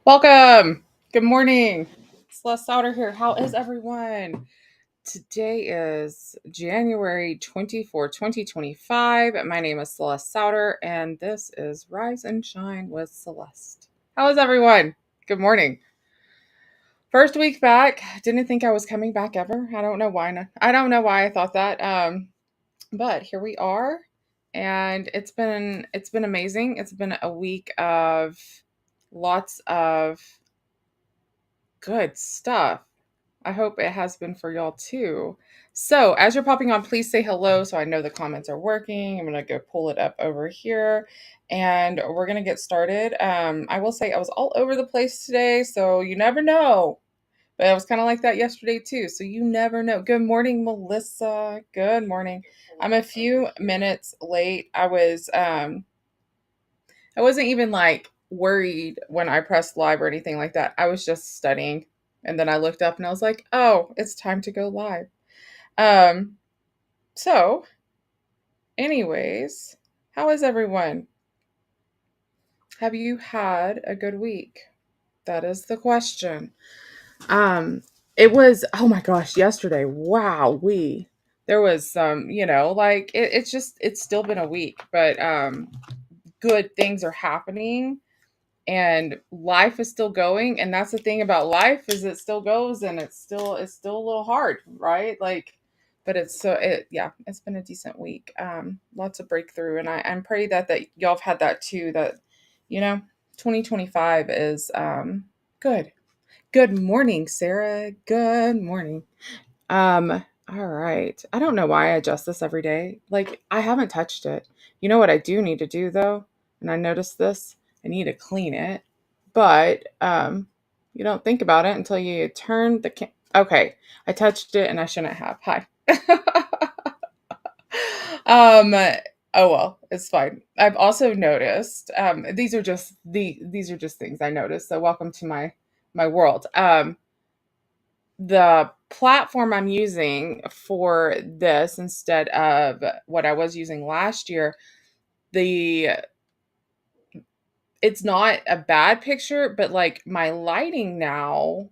Welcome. Good morning. Celeste Souter here. How is everyone? Today is January 24, 2025. My name is Celeste Souter, and this is Rise and Shine with Celeste. How is everyone? Good morning. First week back. Didn't think I was coming back ever. I don't know why. I don't know why I thought that. But here we are, and it's been amazing. It's been a week of lots of good stuff. I hope it has been for y'all too. So, as you're popping on, please say hello so I know the comments are working. I'm going to go pull it up over here and we're going to get started. I will say I was all over the place today, so you never know. But I was kind of like that yesterday too, so you never know. Good morning, Melissa. Good morning. I'm a few minutes late. I wasn't even like worried when I pressed live or anything like that. I was just studying. And then I looked up and I was like, oh, it's time to go live. Um, so, anyways, how is everyone? Have you had a good week? That is the question. Um, it was, oh my gosh, yesterday. Wow, there was some, like it's still been a week, but good things are happening and life is still going, and that's the thing about life is it still goes, and it's still a little hard, right? Like, but it's been a decent week. Lots of breakthrough, and I'm pretty that y'all have had that too, that you know 2025 is good. Good morning, Sarah. Good morning. All right. I don't know why I adjust this every day. Like, I haven't touched it. You know what I do need to do though? And I noticed this. I need to clean it. But you don't think about it until you turn okay. I touched it and I shouldn't have. Hi. um oh well, it's fine. I've also noticed these are just things I noticed. So welcome to my world. The platform I'm using for this instead of what I was using last year, the it's not a bad picture, but like my lighting now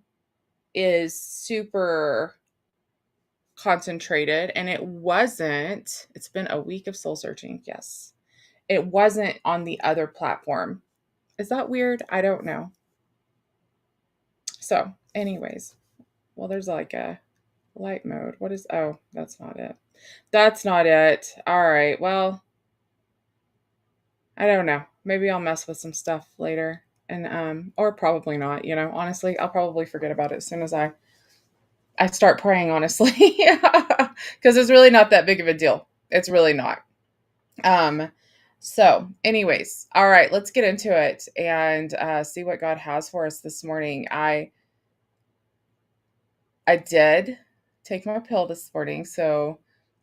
is super concentrated, and it's been a week of soul searching. Yes. It wasn't on the other platform. Is that weird? I don't know. So, anyways, well, there's like a light mode. Oh, that's not it. That's not it. All right. Well, I don't know. Maybe I'll mess with some stuff later, and or probably not, Honestly, I'll probably forget about it as soon as I start praying, honestly. Cuz it's really not that big of a deal. It's really not. Um so, anyways, all right, let's get into it and see what God has for us this morning. I did take my pill this morning, so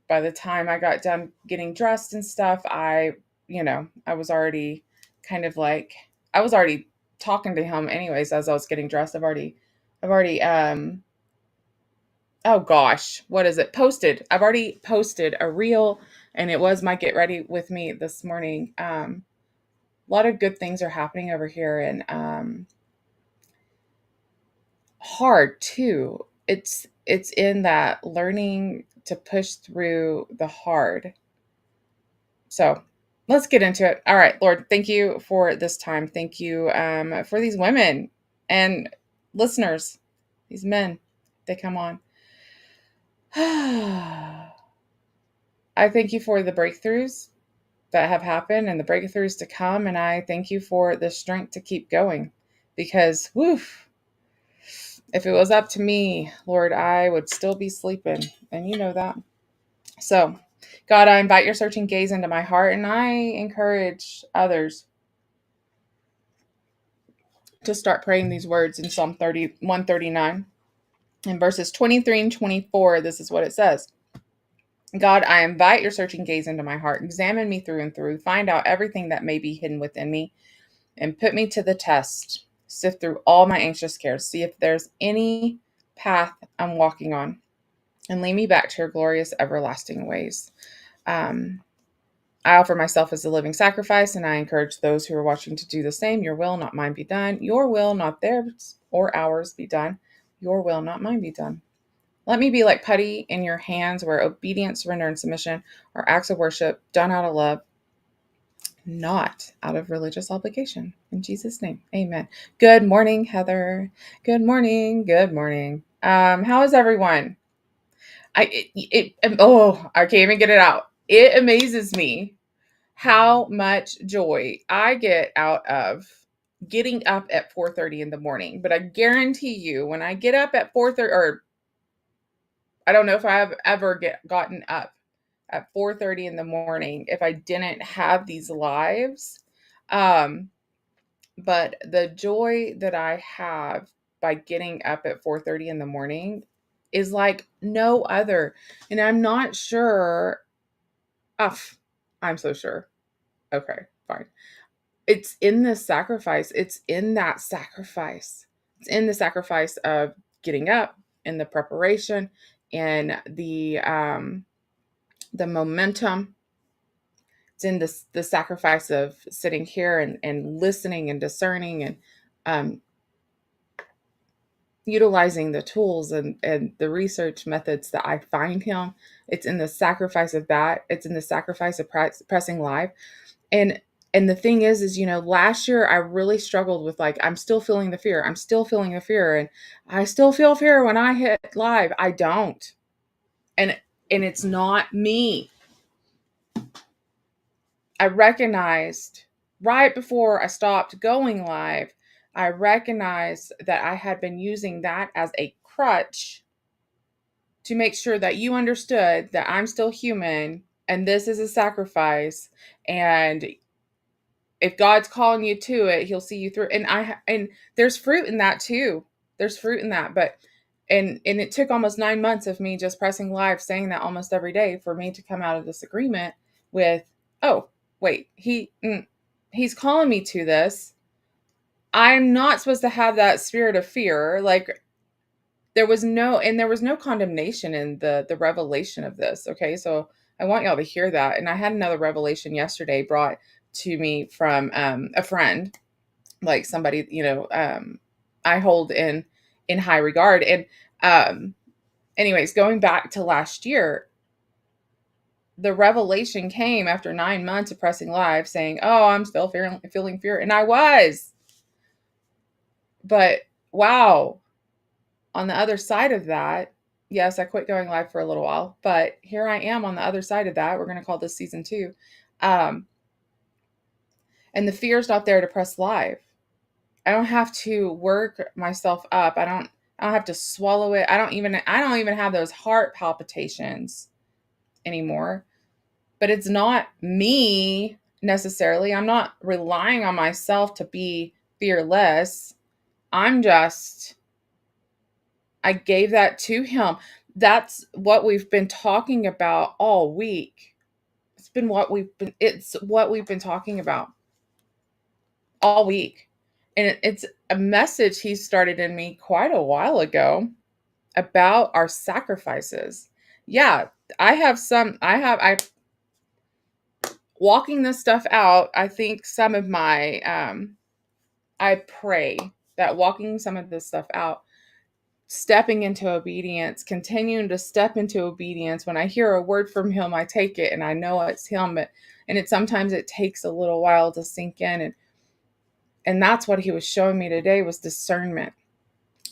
by the time I got done getting dressed and stuff, I was already kind of like I was already talking to him anyways as I was getting dressed. I've already oh gosh, what is it? Posted. I've already posted a reel, and it was my get ready with me this morning. A lot of good things are happening over here, and hard too. It's in that learning to push through the hard. So let's get into it. All right, Lord, thank you for this time. Thank you for these women and listeners, these men, they come on. I thank you for the breakthroughs that have happened and the breakthroughs to come. And I thank you for the strength to keep going, because, woof, if it was up to me, Lord, I would still be sleeping. And you know that. So, God, I invite your searching gaze into my heart, and I encourage others to start praying these words in Psalm 139. In verses 23 and 24, this is what it says. God, I invite your searching gaze into my heart. Examine me through and through. Find out everything that may be hidden within me and put me to the test. Sift through all my anxious cares. See if there's any path I'm walking on, and lead me back to your glorious everlasting ways. Um, I offer myself as a living sacrifice, and I encourage those who are watching to do the same. Your will, not mine, be done. Your will, not theirs or ours, be done. Your will, not mine, be done. Let me be like putty in your hands, where obedience, surrender, and submission are acts of worship done out of love, not out of religious obligation. In Jesus' name, amen. Good morning, Heather. Good morning. Good morning. How is everyone? I can't even get it out. It amazes me how much joy I get out of getting up at 4:30 in the morning. But I guarantee you, when I get up at 4:30, or I don't know if I have ever gotten up at 4:30 in the morning if I didn't have these lives. Um, but the joy that I have by getting up at 4:30 in the morning is like no other. And I'm not sure. I'm so sure. Okay, fine. It's in the sacrifice. It's in that sacrifice. It's in the sacrifice of getting up, in the preparation, and the momentum. It's in the sacrifice of sitting here and listening and discerning and um, utilizing the tools and the research methods that I find him. It's in the sacrifice of that. It's in the sacrifice of pressing live. And and the thing is, last year I really struggled with, like, I'm still feeling the fear. I'm still feeling the fear. And I still feel fear when I hit live. I don't. And it's not me. I recognized right before I stopped going live, I recognized that I had been using that as a crutch to make sure that you understood that I'm still human and this is a sacrifice, and if God's calling you to it, he'll see you through. And there's fruit in that too. There's fruit in that, but and it took almost 9 months of me just pressing live, saying that almost every day, for me to come out of this agreement with, oh, wait, he's calling me to this. I'm not supposed to have that spirit of fear. Like, there was no condemnation in the revelation of this. Okay, so I want y'all to hear that. And I had another revelation yesterday brought to me from a friend, like somebody I hold in high regard. And anyways, going back to last year, the revelation came after 9 months of pressing live, saying, oh, I'm still feeling fear. And I was, but wow, on the other side of that, yes, I quit going live for a little while, but here I am on the other side of that. We're going to call this season 2. And the fear's not there to press live. I don't have to work myself up. I don't have to swallow it. I don't even have those heart palpitations anymore. But it's not me necessarily. I'm not relying on myself to be fearless. I gave that to him. That's what we've been talking about all week. It's what we've been talking about all week. And it's a message he started in me quite a while ago about our sacrifices. Yeah, I walking this stuff out. I think some of my I pray that walking some of this stuff out, stepping into obedience, continuing to step into obedience. When I hear a word from him, I take it and I know it's him, and sometimes it takes a little while to sink in. And that's what he was showing me today, was discernment.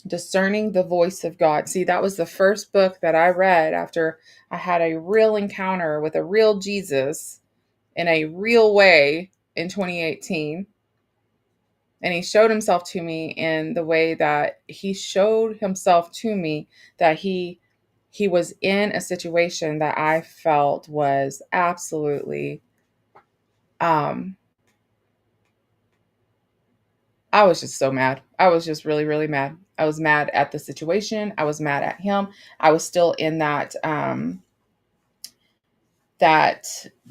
Discerning the voice of God. See, that was the first book that I read after I had a real encounter with a real Jesus in a real way in 2018. And he showed himself to me in the way that he showed himself to me, that he was in a situation that I felt was absolutely I was just so mad. I was just really, really mad. I was mad at the situation. I was mad at him. I was still in that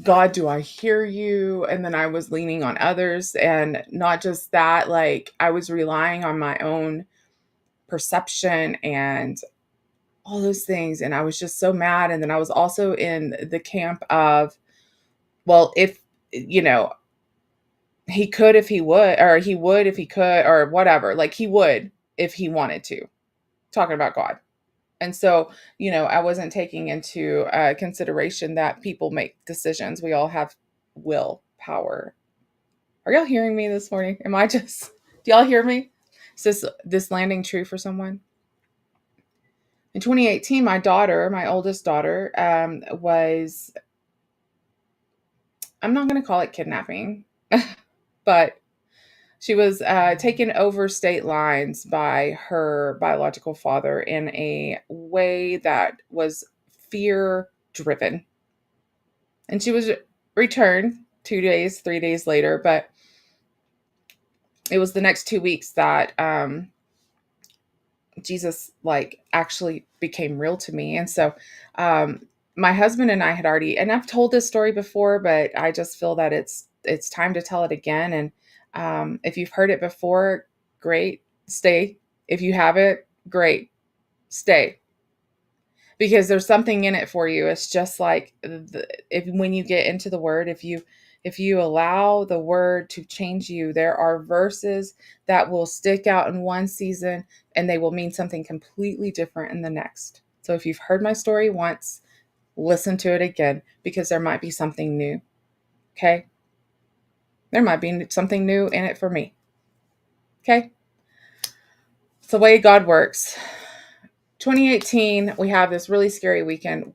God, do I hear you? And then I was leaning on others, and not just that, like, I was relying on my own perception and all those things. And I was just so mad. And then I was also in the camp of, Well, if, you know, he could if he would, or he would if he could, or whatever. Like he would if he wanted to. Talking about God. And so, I wasn't taking into consideration that people make decisions. We all have willpower. Are y'all hearing me this morning? Am I just, do y'all hear me? Is this landing true for someone? In 2018, my daughter, my oldest daughter, was, I'm not going to call it kidnapping, but she was taken over state lines by her biological father in a way that was fear driven. And she was returned 2 days, 3 days later, but it was the next 2 weeks that Jesus like actually became real to me. And so my husband and I had already, and I've told this story before, but I just feel that it's time to tell it again. And if you've heard it before, great, stay. If you haven't, great, stay. Because there's something in it for you. It's just like if when you get into the word, if you allow the word to change you, there are verses that will stick out in one season and they will mean something completely different in the next. So if you've heard my story once, listen to it again because there might be something new. Okay? There might be something new in it for me. Okay? It's the way God works. 2018, we have this really scary weekend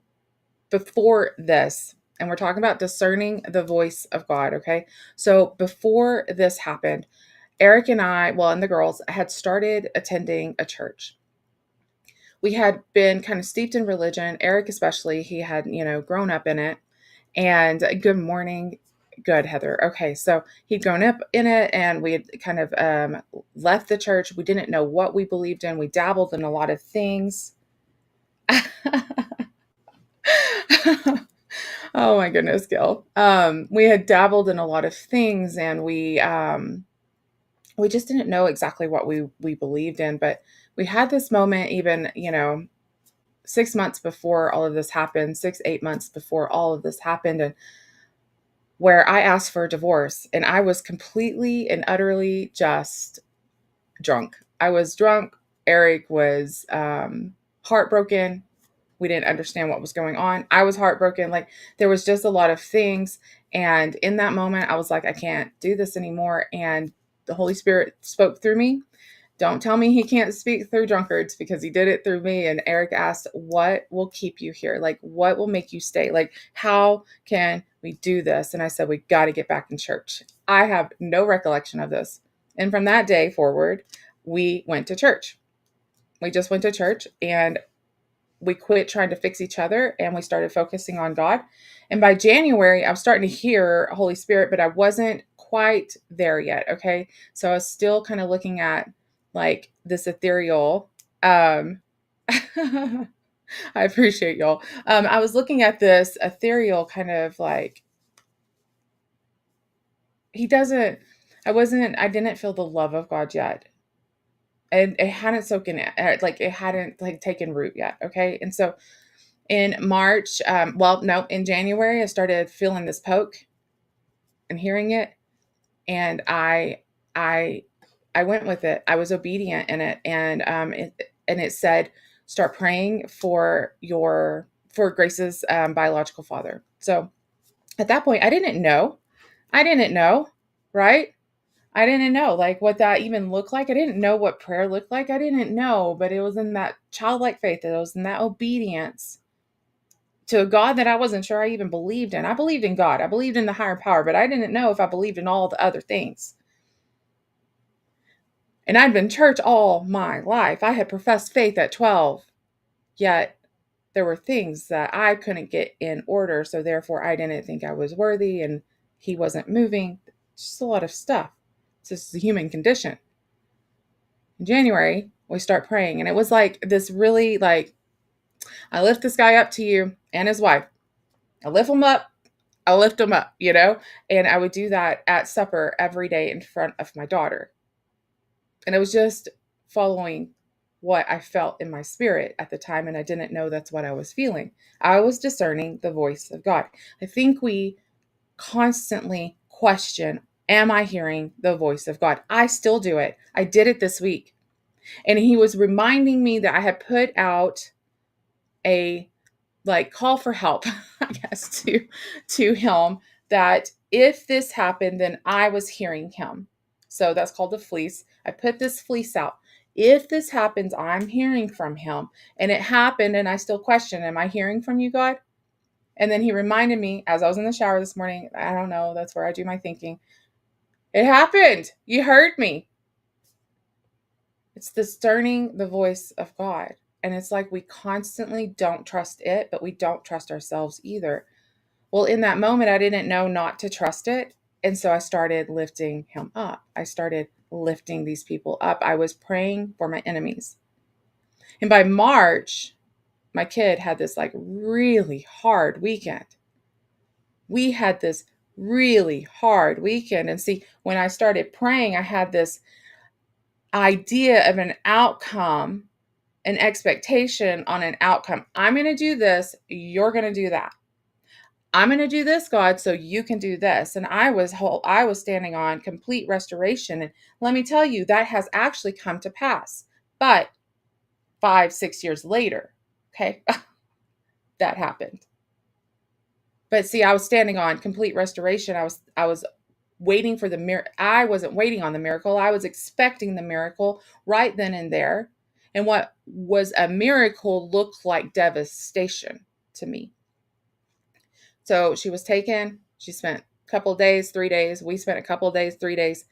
before this, and we're talking about discerning the voice of God, okay? So before this happened, Eric and I, well, and the girls had started attending a church. We had been kind of steeped in religion. Eric, especially, he had, grown up in it. And good morning. Good, Heather. Okay, so he'd grown up in it, and we had kind of left the church. We didn't know what we believed in. We dabbled in a lot of things. Oh my goodness, Gil. We had dabbled in a lot of things, and we just didn't know exactly what we believed in. But we had this moment, even 6 months before all of this happened, 6-8 months before all of this happened, and where I asked for a divorce, and I was completely and utterly just drunk. I was drunk. Eric was heartbroken. We didn't understand what was going on. I was heartbroken. Like there was just a lot of things. And in that moment, I was like, I can't do this anymore. And the Holy Spirit spoke through me. Don't tell me he can't speak through drunkards because he did it through me. And Eric asked, what will keep you here? Like, what will make you stay? Like, how can we do this? And I said, we got to get back in church. I have no recollection of this. And from that day forward, we went to church. We just went to church and we quit trying to fix each other and we started focusing on God. And by January, I was starting to hear Holy Spirit, but I wasn't quite there yet. Okay. So I was still kind of looking at like this ethereal. I appreciate y'all. I was looking at this ethereal kind of like, he doesn't, I didn't feel the love of God yet. And it hadn't soaken in, like it hadn't like taken root yet. Okay. And so in March, well, no, in January, I started feeling this poke and hearing it, and I, I went with it. I was obedient in it, and it said, start praying for Grace's biological father. So at that point, I didn't know. I didn't know, right? I didn't know like what that even looked like. I didn't know what prayer looked like. I didn't know, but it was in that childlike faith. It was in that obedience to a God that I wasn't sure I even believed in. I believed in God. I believed in the higher power, but I didn't know if I believed in all the other things. And I'd been church all my life. I had professed faith at 12, yet there were things that I couldn't get in order. So therefore, I didn't think I was worthy and he wasn't moving. Just a lot of stuff. It's just the human condition. In January, we start praying, and it was like this really like, I lift this guy up to you and his wife. I lift him up. I lift them up, and I would do that at supper every day in front of my daughter. And it was just following what I felt in my spirit at the time. And I didn't know that's what I was feeling. I was discerning the voice of God. I think we constantly question, am I hearing the voice of God? I still do it. I did it this week. And he was reminding me that I had put out a call for help, I guess, to him, that if this happened, then I was hearing him. So that's called the fleece. I put this fleece out. If this happens, I'm hearing from him. And it happened, and I still question, am I hearing from you, God? And then he reminded me as I was in the shower this morning, I don't know, that's where I do my thinking. It happened. You heard me. It's discerning the voice of God. And it's like we constantly don't trust it, but we don't trust ourselves either. Well, in that moment, I didn't know not to trust it. And so I started lifting him up. I started lifting these people up. I was praying for my enemies. And by March, my kid had this really hard weekend. We had this really hard weekend. And see, when I started praying, I had this idea of an outcome, an expectation on an outcome. I'm going to do this. You're going to do that. I'm going to do this, God, so you can do this. And I was standing on complete restoration. And let me tell you, that has actually come to pass. But 5-6 years later, okay, that happened. But see, I was standing on complete restoration. I was waiting for the miracle. I wasn't waiting on the miracle. I was expecting the miracle right then and there. And what was a miracle looked like devastation to me. So she was taken. She spent a couple of days, 3 days. We spent a couple of days, 3 days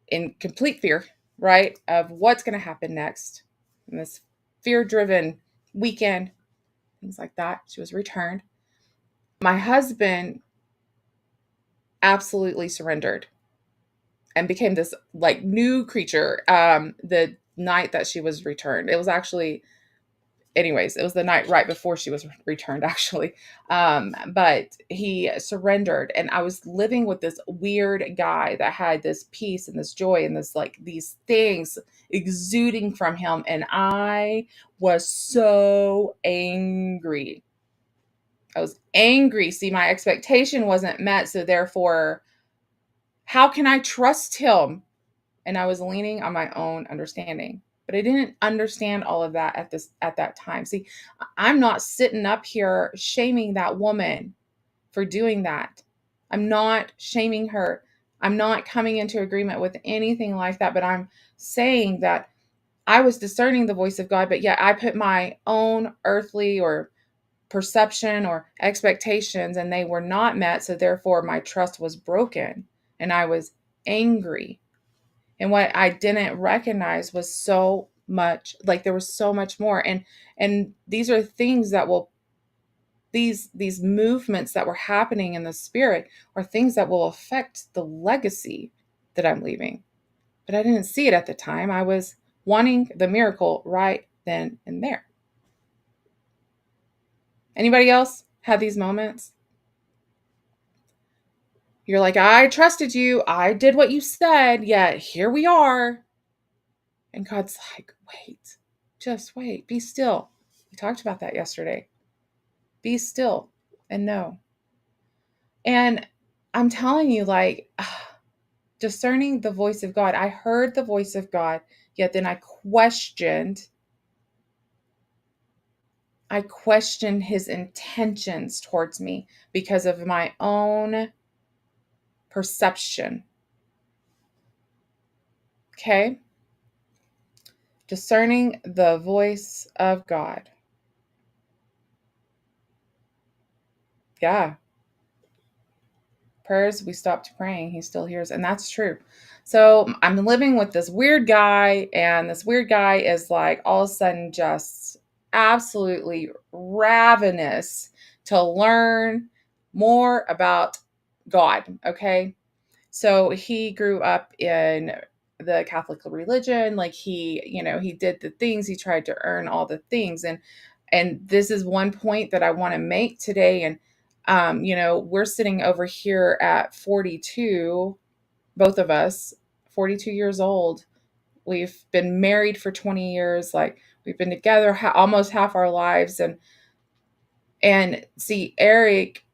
in complete fear, right, of what's going to happen next. In this fear-driven weekend, things like that. She was returned. My husband absolutely surrendered and became this new creature the night that she was returned. It was actually, anyways, it was the night right before she was returned, actually. But he surrendered, and I was living with this weird guy that had this peace and this joy and this these things exuding from him, and I was so angry. I was angry. See, my expectation wasn't met, so therefore, how can I trust him? And I was leaning on my own understanding. But I didn't understand all of that at that time. See, I'm not sitting up here shaming that woman for doing that. I'm not shaming her. I'm not coming into agreement with anything like that, but I'm saying that I was discerning the voice of God, but yet I put my own earthly or perception or expectations, and they were not met, so therefore my trust was broken and I was angry. And what I didn't recognize was so much, there was so much more. And these are things that will, these movements that were happening in the spirit are things that will affect the legacy that I'm leaving. But I didn't see it at the time. I was wanting the miracle right then and there. Anybody else had these moments? You're like, I trusted you. I did what you said, yet here we are. And God's like, wait, just wait, be still. We talked about that yesterday. Be still and know. And I'm telling you, discerning the voice of God. I heard the voice of God, yet then I questioned his intentions towards me because of my own perception. Okay? Discerning the voice of God. Yeah. Prayers, we stopped praying, he still hears. And that's true. So I'm living with this weird guy, and this weird guy is all of a sudden just absolutely ravenous to learn more about God. Okay. So he grew up in the Catholic religion. He did the things, he tried to earn all the things. And this is one point that I want to make today. And we're sitting over here at 42, both of us, 42 years old. We've been married for 20 years. We've been together almost half our lives. And see, Eric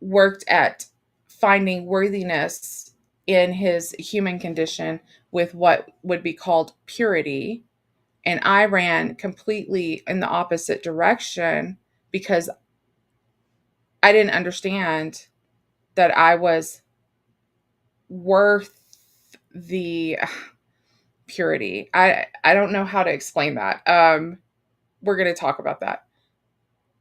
worked at finding worthiness in his human condition with what would be called purity. And I ran completely in the opposite direction because I didn't understand that I was worth the purity. I don't know how to explain that. We're going to talk about that.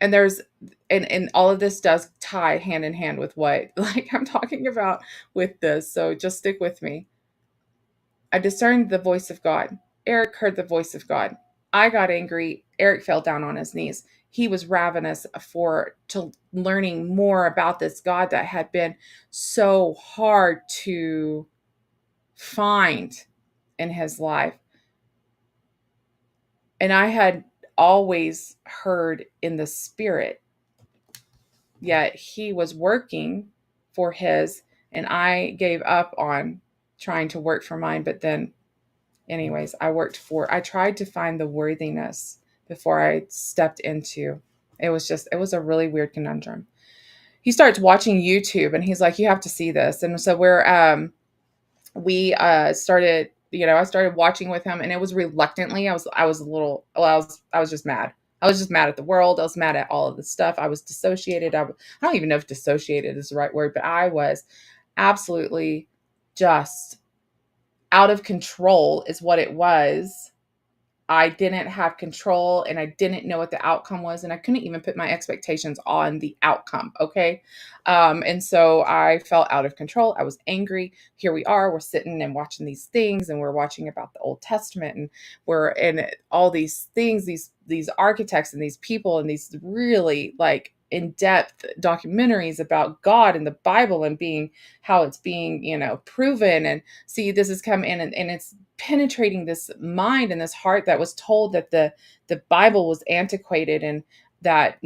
And there's and all of this does tie hand in hand with what like I'm talking about with this. So just stick with me. I discerned the voice of God. Eric heard the voice of God. I got angry. Eric fell down on his knees. He was ravenous for to learning more about this God that had been so hard to find in his life. And I had always heard in the spirit, yet he was working for his, and I gave up on trying to work for mine. But then, anyways, I tried to find the worthiness before I stepped into it was a really weird conundrum. He starts watching YouTube and he's like, you have to see this. And so we started, I started watching with him, and it was reluctantly. I was a little, well, I was just mad. I was just mad at the world. I was mad at all of this stuff. I was dissociated. I don't even know if dissociated is the right word, but I was absolutely just out of control is what it was. I didn't have control and I didn't know what the outcome was. And I couldn't even put my expectations on the outcome. Okay. And so I felt out of control. I was angry. Here we are. We're sitting and watching these things, and we're watching about the Old Testament, and we're in all these things, these architects and these people and these really like in-depth documentaries about God and the Bible and being how it's being, proven. And see, this has come in and it's penetrating this mind and this heart that was told that the Bible was antiquated and that,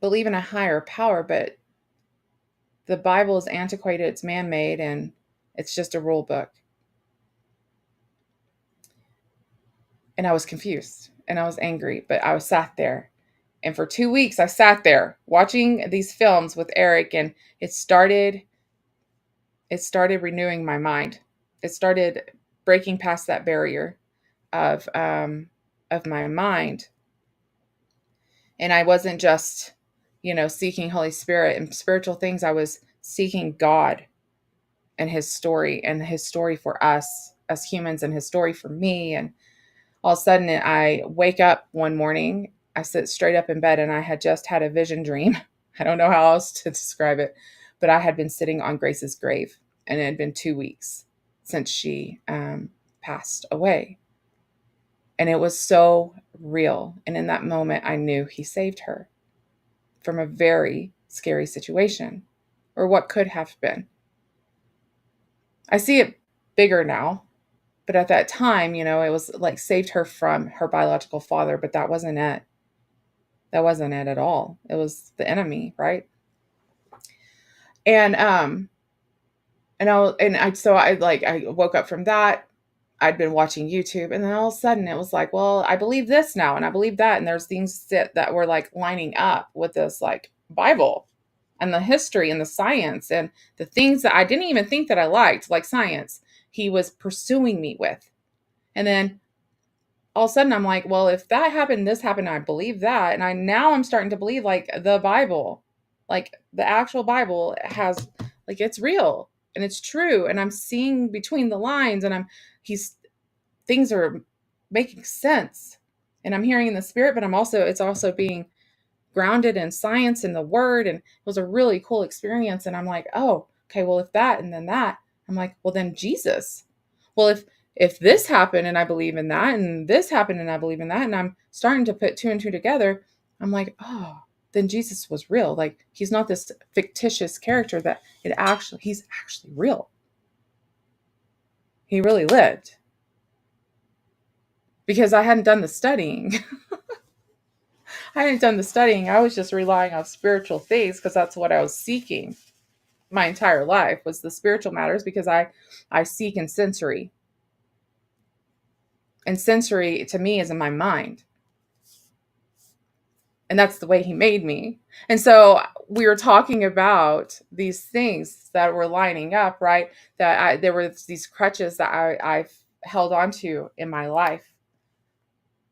believe in a higher power, but the Bible is antiquated, it's man-made, and it's just a rule book. And I was confused and I was angry, but I was sat there. And for 2 weeks, I sat there watching these films with Eric, and it started renewing my mind. It started breaking past that barrier of my mind. And I wasn't just, seeking Holy Spirit and spiritual things. I was seeking God and his story for us as humans, and his story for me. And all of a sudden I wake up one morning, I sit straight up in bed, and I had just had a vision dream. I don't know how else to describe it, but I had been sitting on Grace's grave, and it had been 2 weeks since she passed away. And it was so real. And in that moment, I knew he saved her from a very scary situation, or what could have been. I see it bigger now, but at that time, it was like saved her from her biological father, but that wasn't it. That wasn't it at all. It was the enemy, right? And I woke up from that. I'd been watching YouTube, and then all of a sudden it was like, well, I believe this now and I believe that. And there's things that were like lining up with this like Bible and the history and the science and the things that I didn't even think that I liked, like science, he was pursuing me with. And then all of a sudden I'm like, well, if that happened, this happened, I believe that. And I'm starting to believe like the Bible, like the actual Bible has, like, it's real and it's true. And I'm seeing between the lines, and he's, things are making sense, and I'm hearing in the spirit, but it's also being grounded in science and the word. And it was a really cool experience. And I'm like, oh, okay, well, if that, and then that, I'm like, well, then Jesus. Well, if this happened and I believe in that, and this happened and I believe in that, and I'm starting to put two and two together, I'm like, oh, then Jesus was real. Like, he's not this fictitious character, that he's actually real. He really lived. Because I hadn't done the studying. I hadn't done the studying. I was just relying on spiritual things because that's what I was seeking my entire life, was the spiritual matters, because I seek in sensory. And sensory to me is in my mind. And that's the way he made me. And so we were talking about these things that were lining up, right? There were these crutches that I've held onto in my life,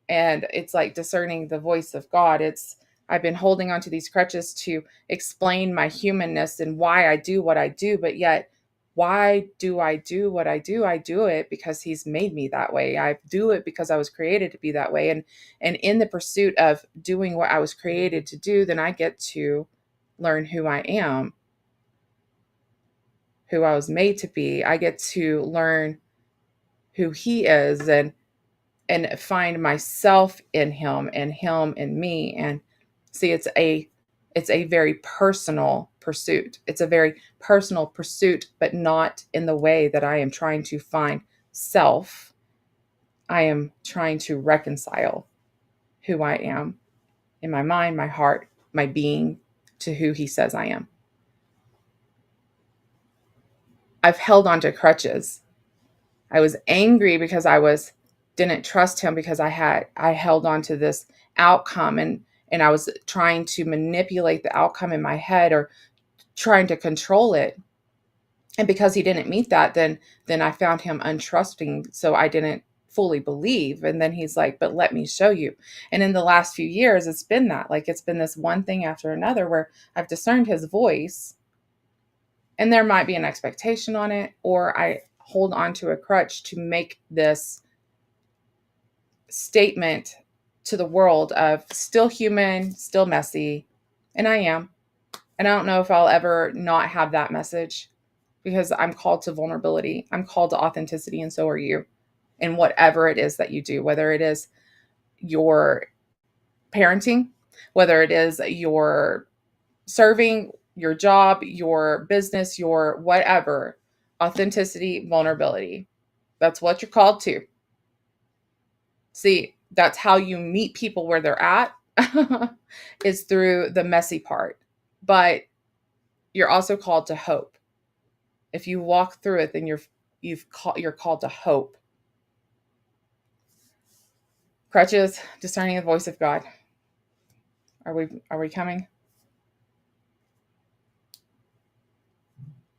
and it's like discerning the voice of God. It's I've been holding onto these crutches to explain my humanness and why I do what I do, but yet why do I do what I do? I do it because he's made me that way. I do it because I was created to be that way. And in the pursuit of doing what I was created to do, then I get to learn who I am, who I was made to be. I get to learn who he is, and find myself in him in me. And see, it's a very personal pursuit. It's a very personal pursuit, but not in the way that I am trying to find self. I am trying to reconcile who I am in my mind, my heart, my being, to who he says I am. I've held on to crutches. I was angry because I didn't trust him, because I held on to this outcome, and I was trying to manipulate the outcome in my head, or trying to control it. And because he didn't meet that, then I found him untrusting, so I didn't fully believe. And then he's like, "But let me show you." And in the last few years, it's been that, like, it's been this one thing after another where I've discerned his voice, and there might be an expectation on it, or I hold on to a crutch to make this statement to the world of still human, still messy. And I am. And I don't know if I'll ever not have that message, because I'm called to vulnerability. I'm called to authenticity, and so are you. In whatever it is that you do, whether it is your parenting, whether it is your serving, your job, your business, your whatever, authenticity, vulnerability. That's what you're called to. See, that's how you meet people where they're at, is through the messy part. But you're also called to hope. If you walk through it, then you're called to hope. Crutches, discerning the voice of God. Are we coming?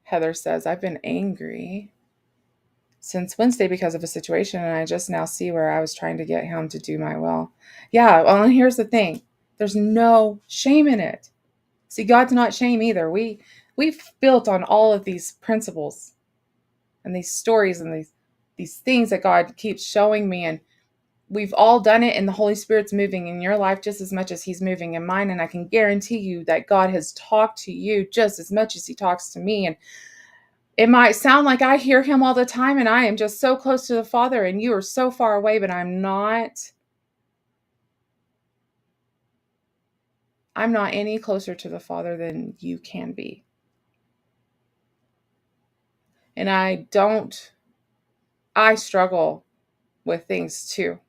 Heather says, I've been angry since Wednesday because of a situation, and I just now see where I was trying to get him to do my will. Yeah, well, and here's the thing. There's no shame in it. See, God's not shame either. We've built on all of these principles and these stories and these things that God keeps showing me, and we've all done it, and the Holy Spirit's moving in your life just as much as he's moving in mine. And I can guarantee you that God has talked to you just as much as he talks to me. And it might sound like I hear him all the time and I am just so close to the Father and you are so far away, but I'm not. I'm not any closer to the Father than you can be. And I struggle with things too.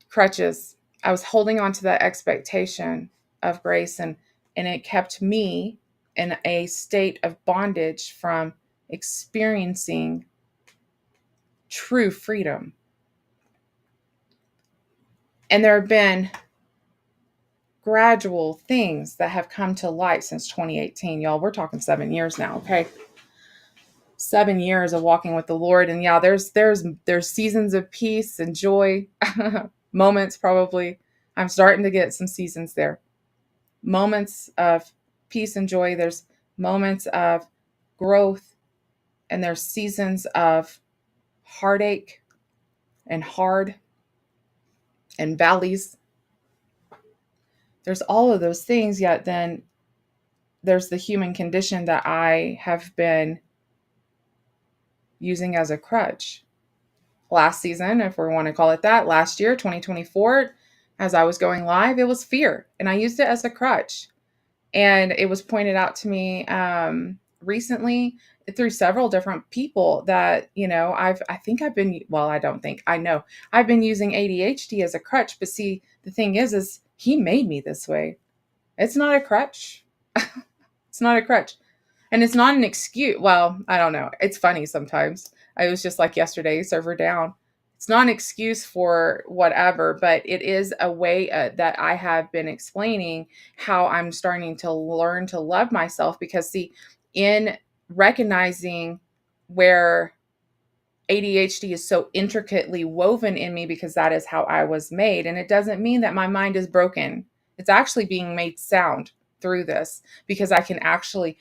Crutches. I was holding on to that expectation of grace, and it kept me in a state of bondage from experiencing true freedom. And there have been gradual things that have come to light since 2018. Y'all, we're talking 7 years now, okay? 7 years of walking with the Lord. And yeah, there's seasons of peace and joy, moments probably. I'm starting to get some seasons there. Moments of peace and joy. There's moments of growth, and there's seasons of heartache and hard and valleys. There's all of those things, yet then there's the human condition that I have been using as a crutch. Last season, if we want to call it that, last year, 2024, as I was going live, it was fear. And I used it as a crutch. And it was pointed out to me recently through several different people that, I think I've been, well, I don't think, I know I've been using ADHD as a crutch. But see, the thing is he made me this way. It's not a crutch. It's not a crutch. And it's not an excuse. Well, I don't know. It's funny sometimes. I was just like yesterday, server down. It's not an excuse for whatever, but it is a way that I have been explaining how I'm starting to learn to love myself. Because, see, in recognizing where ADHD is so intricately woven in me, because that is how I was made. And it doesn't mean that my mind is broken. It's actually being made sound through this, because I can actually,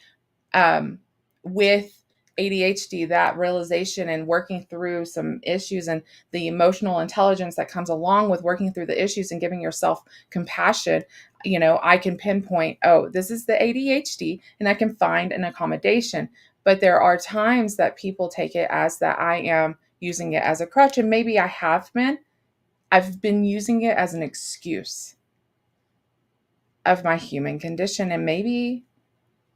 um, with ADHD, that realization and working through some issues and the emotional intelligence that comes along with working through the issues and giving yourself compassion, I can pinpoint, oh, this is the ADHD, and I can find an accommodation. But there are times that people take it as that I am using it as a crutch, and maybe I have been. I've been using it as an excuse of my human condition, and maybe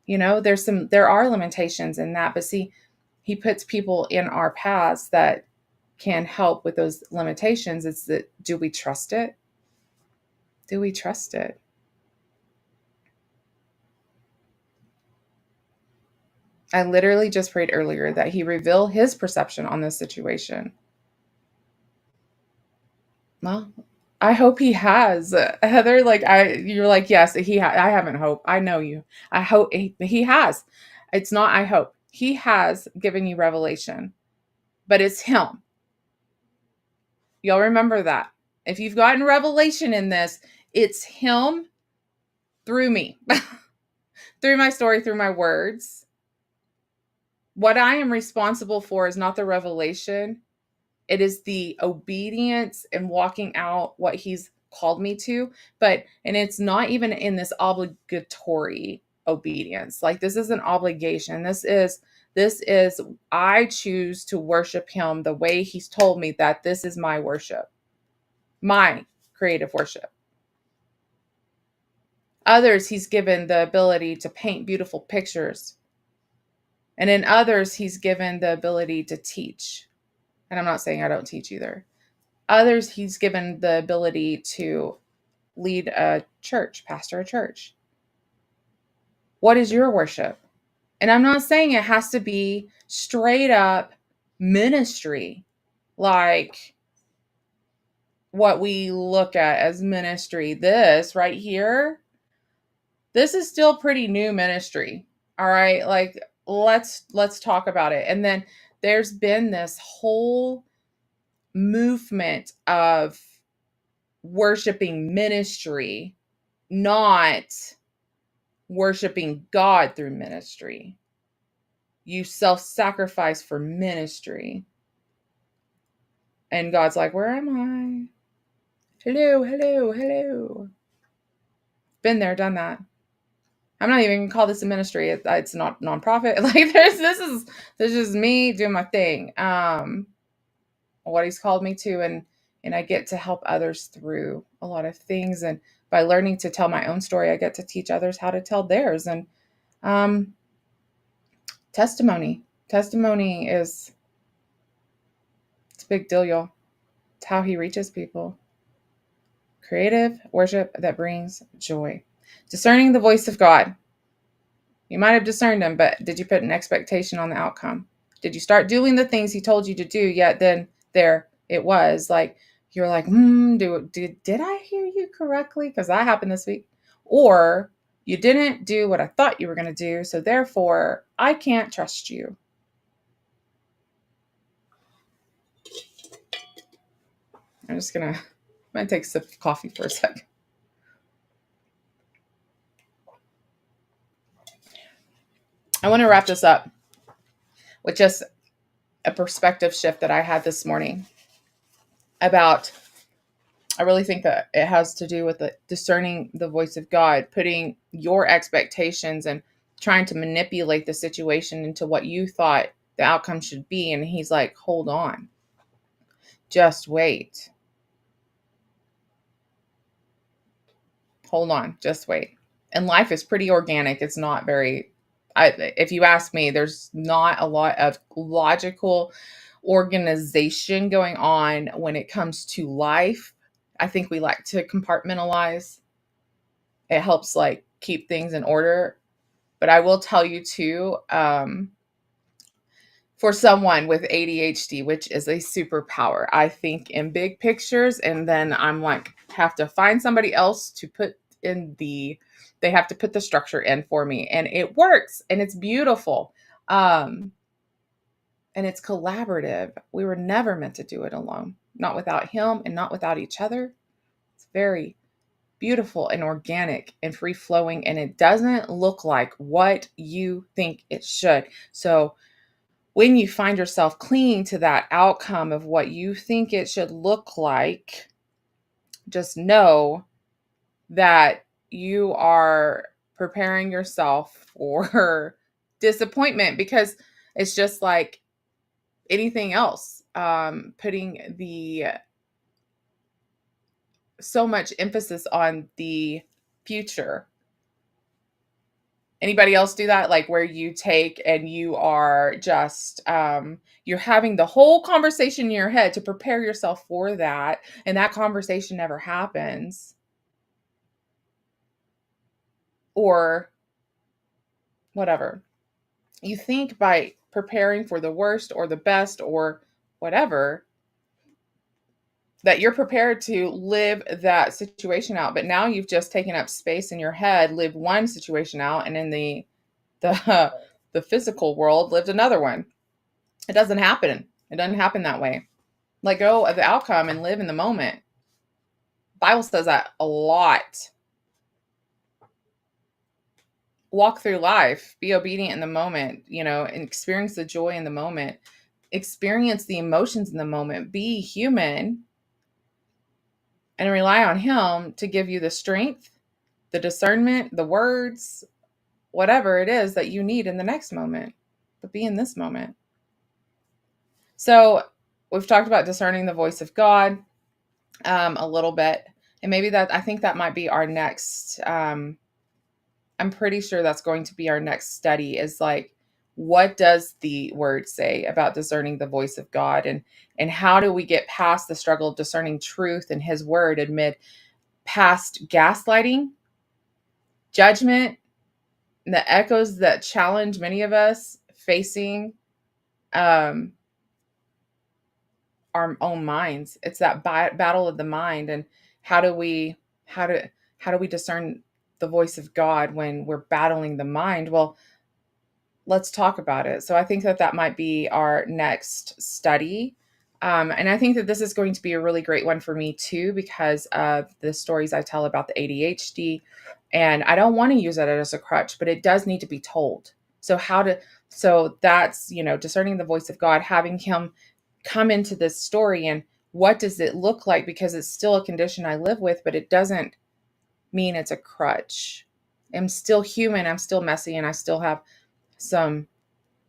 there are limitations in that. But see, he puts people in our paths that can help with those limitations. It's that, do we trust it? Do we trust it? I literally just prayed earlier that he reveal his perception on this situation. Well, I hope he has. Heather, you're like, yes, I haven't hope. I know you. I hope he has. It's not I hope. He has given you revelation, but it's him. Y'all remember that. If you've gotten revelation in this, it's him through me, through my story, through my words. What I am responsible for is not the revelation. It is the obedience and walking out what he's called me to. And it's not even in this obligatory obedience. Like, this is an obligation. This is I choose to worship him the way he's told me that this is my worship, my creative worship. Others, he's given the ability to paint beautiful pictures. And in others, he's given the ability to teach. And I'm not saying I don't teach either. Others, he's given the ability to lead a church, pastor a church. What is your worship? And I'm not saying it has to be straight up ministry, like what we look at as ministry. This right here, this is still pretty new ministry. All right, like let's talk about it. And then there's been this whole movement of worshiping ministry, not worshiping God through ministry. You self-sacrifice for ministry. And God's like, where am I? Hello, hello, hello. Been there, done that. I'm not even gonna call this a ministry. It's not nonprofit. Like, this is me doing my thing. What he's called me to, and I get to help others through a lot of things. And by learning to tell my own story, I get to teach others how to tell theirs. And testimony is, it's a big deal, y'all. It's how he reaches people. Creative worship that brings joy. Discerning the voice of God. You might have discerned him, but did you put an expectation on the outcome? Did you start doing the things he told you to do? Yet then there it was. Like, you're like, did I hear you correctly? Because that happened this week. Or you didn't do what I thought you were going to do, so therefore I can't trust you. I'm going to take a sip of coffee for a second. I want to wrap this up with just a perspective shift that I had this morning about, I really think that it has to do with discerning the voice of God, putting your expectations and trying to manipulate the situation into what you thought the outcome should be. And he's like, hold on, just wait. Hold on, just wait. And life is pretty organic. It's not very, if you ask me, there's not a lot of logical organization going on when it comes to life. I think we like to compartmentalize. It helps like keep things in order. But I will tell you too, for someone with ADHD, which is a superpower. I think in big pictures, and then I'm like, have to find somebody else to put in they have to put the structure in for me. And it works and it's beautiful. Um, and it's collaborative. We were never meant to do it alone, not without him and not without each other. It's very beautiful and organic and free flowing, and it doesn't look like what you think it should. So, when you find yourself clinging to that outcome of what you think it should look like, just know that you are preparing yourself for disappointment, because it's just like anything else, putting the so much emphasis on the future. Anybody else do that? Like where you take and you are just you're having the whole conversation in your head to prepare yourself for that, and that conversation never happens. Or whatever. You think by preparing for the worst or the best or whatever that you're prepared to live that situation out, but now you've just taken up space in your head, lived one situation out, and in the the physical world lived another one. It doesn't happen. It doesn't happen that way. Let go of the outcome and live in the moment. Bible says that a lot. Walk through life, be obedient in the moment, and experience the joy in the moment. Experience the emotions in the moment. Be human and rely on him to give you the strength, the discernment, the words, whatever it is that you need in the next moment. But be in this moment. So we've talked about discerning the voice of God a little bit. And maybe I think that might be our next, I'm pretty sure that's going to be our next study, is like, what does the word say about discerning the voice of God? And how do we get past the struggle of discerning truth and his word amid past gaslighting, judgment, and the echoes that challenge many of us facing um, our own minds? It's that battle of the mind. And how do we how do how do we discern the voice of God when we're battling the mind? Well, let's talk about it. So I think that might be our next study. And I think that this is going to be a really great one for me too, because of the stories I tell about the ADHD. And I don't want to use that as a crutch, but it does need to be told. So that's, discerning the voice of God, having him come into this story, and what does it look like? Because it's still a condition I live with, but it doesn't mean it's a crutch. I'm still human. I'm still messy, and I still have some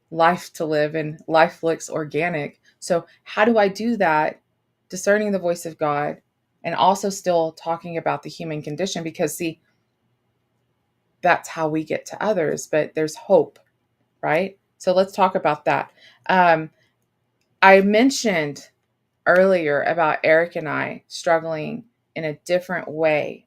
life to live, and life looks organic. So how do I do that? Discerning the voice of God and also still talking about the human condition, because see, that's how we get to others, but there's hope, right? So let's talk about that. I mentioned earlier about Eric and I struggling in a different way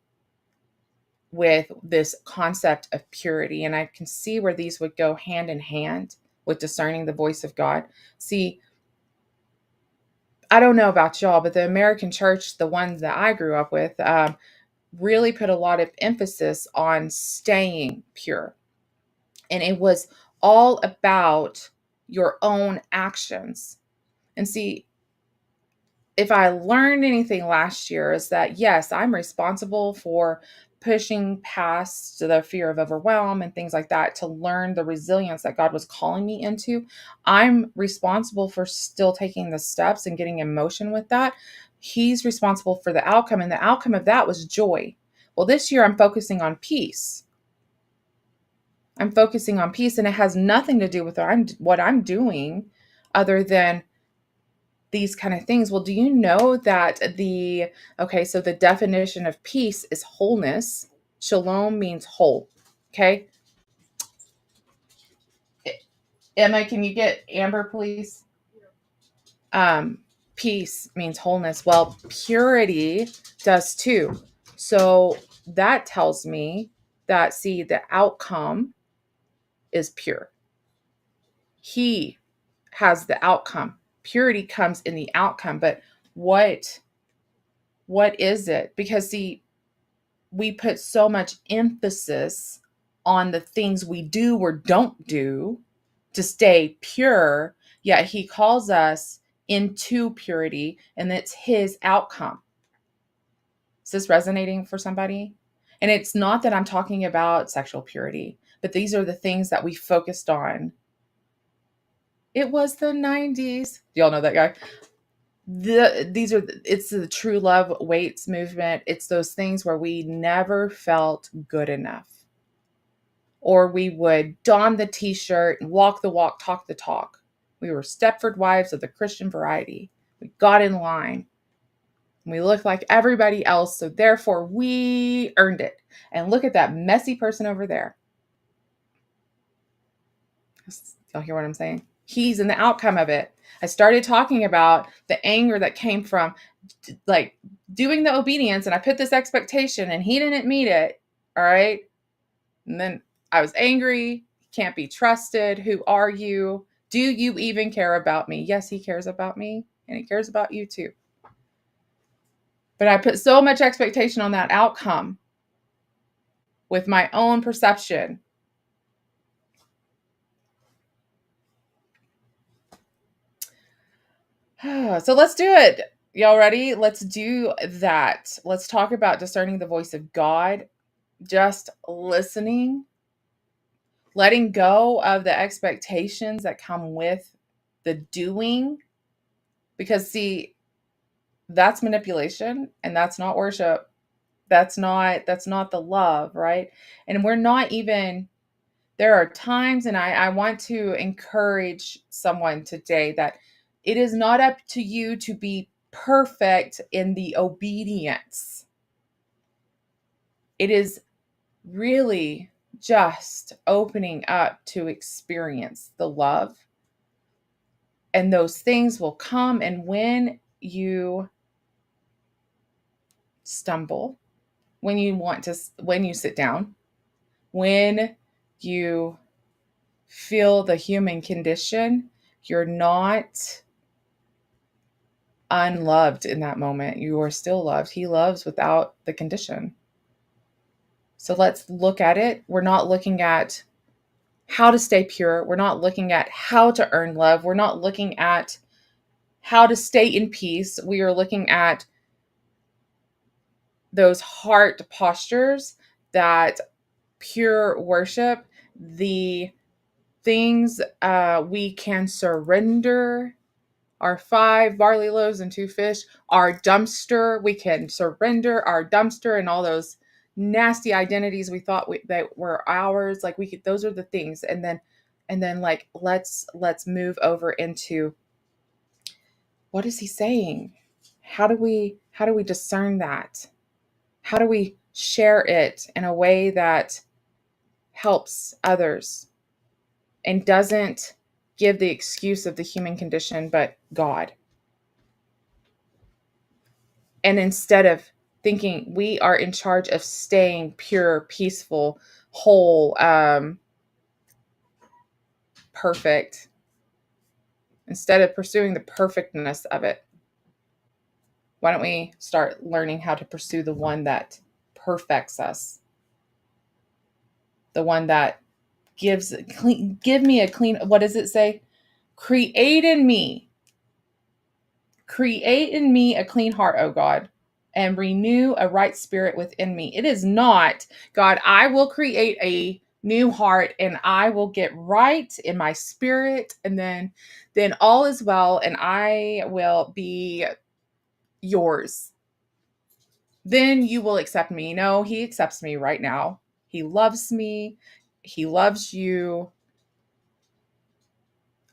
with this concept of purity. And I can see where these would go hand in hand with discerning the voice of God. See, I don't know about y'all, but the American church, the ones that I grew up with, really put a lot of emphasis on staying pure. And it was all about your own actions. And see, if I learned anything last year, is that yes, I'm responsible for pushing past the fear of overwhelm and things like that to learn the resilience that God was calling me into. I'm responsible for still taking the steps and getting in motion with that. He's responsible for the outcome, and the outcome of that was joy. Well, this year I'm focusing on peace. I'm focusing on peace, and it has nothing to do with what I'm doing other than these kind of things. Well, do you know that so the definition of peace is wholeness. Shalom means whole. Okay. Emma, can you get Amber, please? Peace means wholeness. Well, purity does too. So that tells me that, see, the outcome is pure. He has the outcome. Purity comes in the outcome, but what what is it? Because see, we put so much emphasis on the things we do or don't do to stay pure, yet he calls us into purity, and it's his outcome. Is this resonating for somebody? And it's not that I'm talking about sexual purity, but these are the things that we focused on. It was the 90s. Do y'all know that guy? It's the true love waits movement. It's those things where we never felt good enough. Or we would don the t-shirt and walk the walk, talk the talk. We were Stepford wives of the Christian variety. We got in line. We looked like everybody else, so therefore we earned it. And look at that messy person over there. Y'all hear what I'm saying? He's in the outcome of it. I started talking about the anger that came from like doing the obedience, and I put this expectation and he didn't meet it. All right. And then I was angry. Can't be trusted. Who are you? Do you even care about me? Yes, he cares about me, and he cares about you too. But I put so much expectation on that outcome with my own perception. So let's do it. Y'all ready? Let's do that. Let's talk about discerning the voice of God, just listening, letting go of the expectations that come with the doing. Because, see, that's manipulation, and that's not worship. That's not the love, right? And we're not even, there are times, and I want to encourage someone today that it is not up to you to be perfect in the obedience. It is really just opening up to experience the love. And those things will come. And when you stumble, when you sit down, when you feel the human condition, you're not unloved in that moment. You are still loved. He loves without the condition. So let's look at it. We're not looking at how to stay pure. We're not looking at how to earn love. We're not looking at how to stay in peace. We are looking at those heart postures, that pure worship, the things we can surrender, our 5 barley loaves and 2 fish, our dumpster, we can surrender our dumpster and all those nasty identities we thought that were ours. Like, we could, those are the things. And then like, let's move over into, what is he saying? How do we discern that? How do we share it in a way that helps others and doesn't give the excuse of the human condition, but God? And instead of thinking we are in charge of staying pure, peaceful, whole, perfect, instead of pursuing the perfectness of it, why don't we start learning how to pursue the one that perfects us? The one that give me a clean, what does it say? Create in me a clean heart, O God, and renew a right spirit within me. It is not, God, I will create a new heart and I will get right in my spirit, and then all is well and I will be yours. Then you will accept me. No, he accepts me right now. He loves me. He loves you.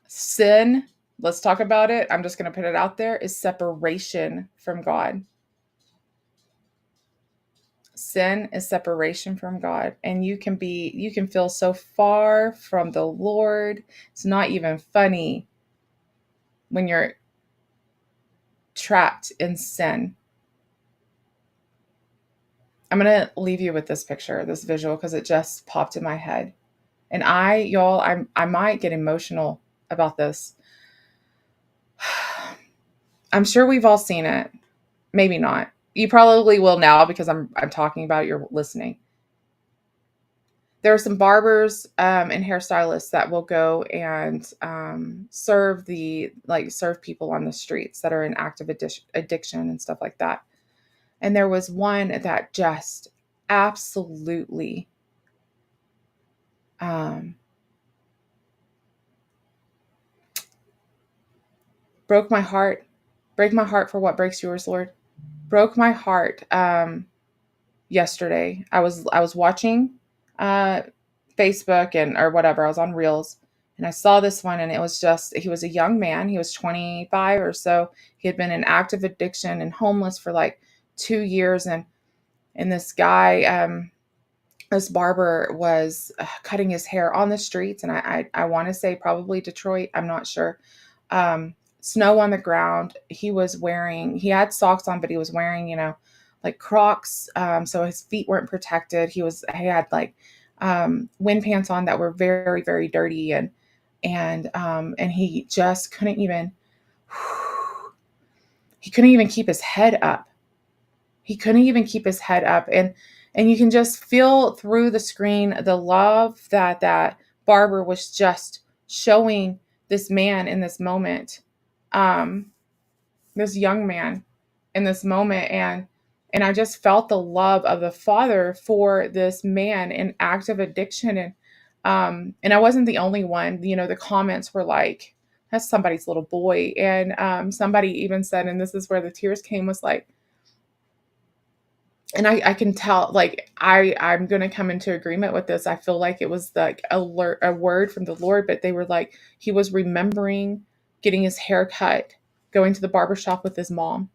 Sin, let's talk about it. I'm just going to put it out there, is separation from God. Sin is separation from God. And you can feel so far from the Lord. It's not even funny when you're trapped in sin. I'm going to leave you with this picture, this visual, because it just popped in my head. And I might get emotional about this. I'm sure we've all seen it. Maybe not. You probably will now because I'm talking about it, you're listening. There are some barbers and hairstylists that will go and serve people on the streets that are in active addiction and stuff like that. And there was one that just absolutely um, broke my heart. Break my heart for what breaks yours, Lord. Broke my heart. Yesterday, I was watching uh, Facebook and or whatever. I was on Reels, and I saw this one, and it was just he was a young man. He was 25 or so. He had been in active addiction and homeless for like 2 years, and this guy, this barber was cutting his hair on the streets, and I want to say probably Detroit. I'm not sure. Snow on the ground. He had socks on, but he was wearing, like Crocs. So his feet weren't protected. He had like wind pants on that were very, very dirty, and he just he couldn't even keep his head up. He couldn't even keep his head up, and you can just feel through the screen the love that barber was just showing this man in this moment, um, this young man in this moment, and I just felt the love of the father for this man in active addiction, and I wasn't the only one. The comments were like, "That's somebody's little boy," and somebody even said, and this is where the tears came, was like. And I can tell, like, I'm gonna come into agreement with this. I feel like it was like a word from the Lord, but they were like he was remembering getting his hair cut, going to the barber shop with his mom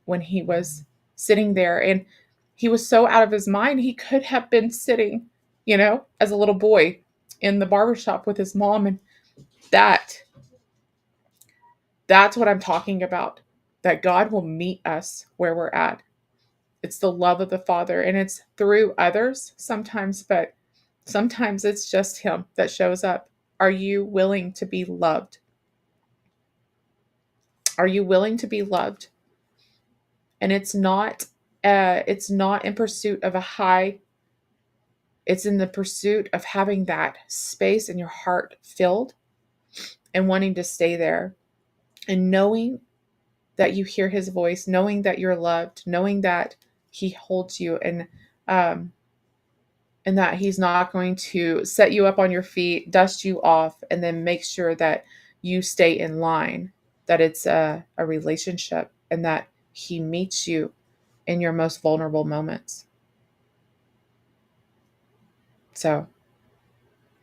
when he was sitting there, and he was so out of his mind he could have been sitting, as a little boy in the barber shop with his mom, and that that's what I'm talking about. That God will meet us where we're at. It's the love of the Father, and it's through others sometimes, but sometimes it's just Him that shows up. Are you willing to be loved? Are you willing to be loved? And it's not in pursuit of a high. It's in the pursuit of having that space in your heart filled and wanting to stay there, and knowing that you hear His voice, knowing that you're loved, knowing that He holds you, um, and that He's not going to set you up on your feet, dust you off, and then make sure that you stay in line, that it's a relationship, and that He meets you in your most vulnerable moments. So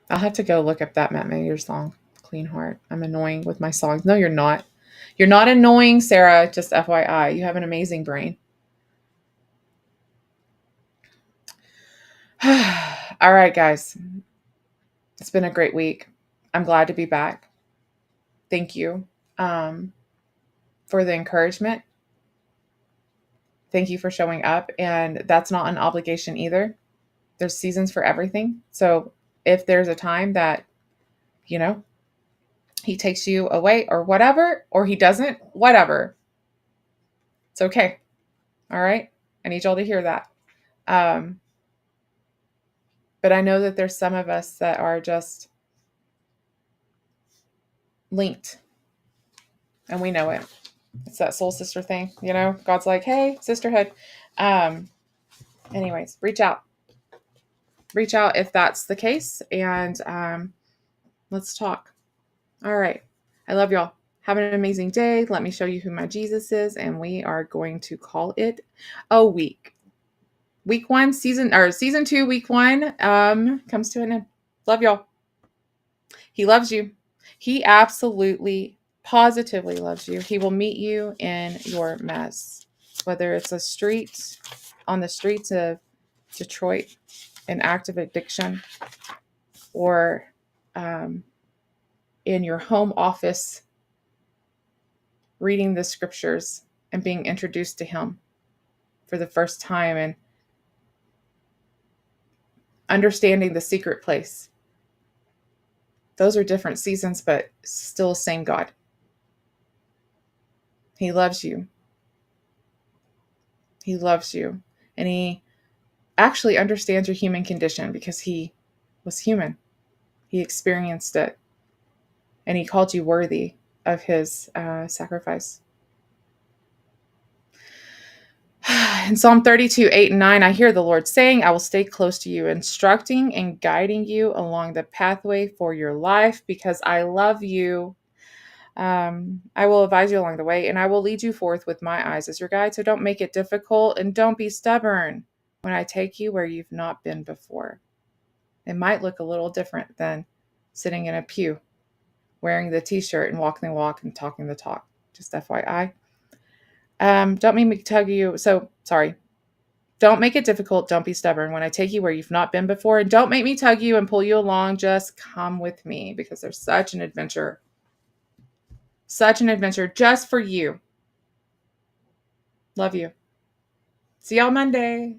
I'll have to go look up that Matt Mayer song, Clean Heart. I'm annoying with my songs. No, you're not. You're not annoying, Sarah, just FYI. You have an amazing brain. All right, guys. It's been a great week. I'm glad to be back. Thank you for the encouragement. Thank you for showing up. And that's not an obligation either. There's seasons for everything. So if there's a time that, you know, He takes you away or whatever, or He doesn't, whatever, it's okay. All right. I need y'all to hear that. Um, but I know that there's some of us that are just linked, and we know it. It's that soul sister thing, God's like, hey, sisterhood. Um, Anyways, reach out if that's the case, and let's talk. All right. I love y'all. Have an amazing day. Let me show you who my Jesus is, and we are going to call it a week. Week 1, season 2, week 1 comes to an end. Love y'all. He loves you. He absolutely, positively loves you. He will meet you in your mess, whether it's on the streets of Detroit, in active addiction, or in your home office, reading the scriptures and being introduced to Him for the first time, and understanding the secret place. Those are different seasons, but still same God. He loves you. He loves you. And he actually understands your human condition because he was human. He experienced it. And he called you worthy of his sacrifice. In Psalm 32, 8 and 9, I hear the Lord saying, I will stay close to you, instructing and guiding you along the pathway for your life because I love you. I will advise you along the way, and I will lead you forth with my eyes as your guide. So don't make it difficult and don't be stubborn when I take you where you've not been before. It might look a little different than sitting in a pew, wearing the t-shirt and walking the walk and talking the talk. Just FYI. Don't make me tug you. Don't make it difficult. Don't be stubborn when I take you where you've not been before. And don't make me tug you and pull you along. Just come with me because there's such an adventure. Such an adventure just for you. Love you. See y'all Monday.